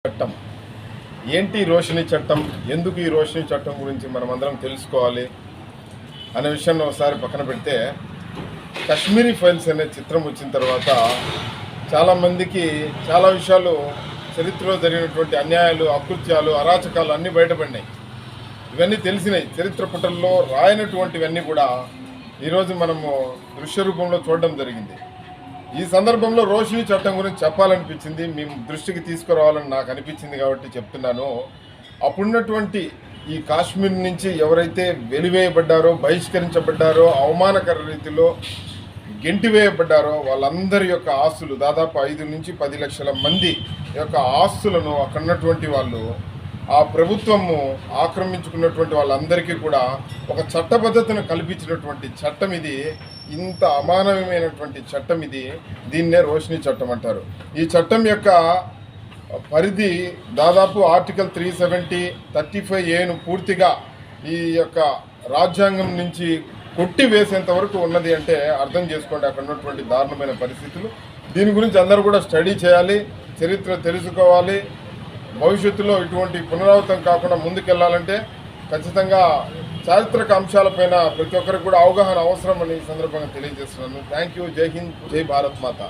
చట్టం ఏంటి రోషిని చట్టం, ఎందుకు ఈ రోషిని చట్టం గురించి మనమందరం తెలుసుకోవాలి అనే విషయాన్ని ఒకసారి పక్కన పెడితే, కాశ్మీరీ ఫైల్స్ అనే చిత్రం వచ్చిన తర్వాత చాలామందికి చాలా విషయాలు, చరిత్రలో జరిగినటువంటి అన్యాయాలు, అకృత్యాలు, అరాచకాలు అన్నీ బయటపడినాయి. ఇవన్నీ తెలిసినాయి. చరిత్ర పుటల్లో రాయనటువంటివన్నీ కూడా ఈరోజు మనము దృశ్య రూపంలో చూడడం జరిగింది. ఈ సందర్భంలో రోషిని చట్టం గురించి చెప్పాలనిపించింది, మేము దృష్టికి తీసుకురావాలని నాకు అనిపించింది కాబట్టి చెప్తున్నాను. అప్పుడున్నటువంటి ఈ కాశ్మీర్ నుంచి ఎవరైతే వెలివేయబడ్డారో, బహిష్కరించబడ్డారో, అవమానకర రీతిలో గెంటివేయబడ్డారో వాళ్ళందరి యొక్క ఆస్తులు, దాదాపు 5 నుంచి 10 లక్షల మంది యొక్క ఆస్తులను అక్కడ ఉన్నటువంటి వాళ్ళు, ఆ ప్రభుత్వము ఆక్రమించుకున్నటువంటి వాళ్ళందరికీ కూడా ఒక చట్టబద్ధతను కల్పించినటువంటి చట్టం ఇది. ఇంత అమానవీయమైనటువంటి చట్టం ఇది. దీన్నే రోషిని చట్టం అంటారు. ఈ చట్టం యొక్క పరిధి దాదాపు ఆర్టికల్ 370, 35A పూర్తిగా ఈ యొక్క రాజ్యాంగం నుంచి కొట్టి వేసేంత వరకు ఉన్నది అంటే అర్థం చేసుకోండి అక్కడ ఉన్నటువంటి దారుణమైన పరిస్థితులు. దీని గురించి అందరూ కూడా స్టడీ చేయాలి, చరిత్ర తెలుసుకోవాలి. భవిష్యత్తులో ఇటువంటి పునరావృతం కాకుండా ముందుకెళ్లాలంటే ఖచ్చితంగా చారిత్రక అంశాలపైన ప్రతి ఒక్కరికి కూడా అవగాహన అవసరం అని ఈ సందర్భంగా తెలియజేస్తున్నాను. Thank you. జై హింద్, జై భారత్ మాత.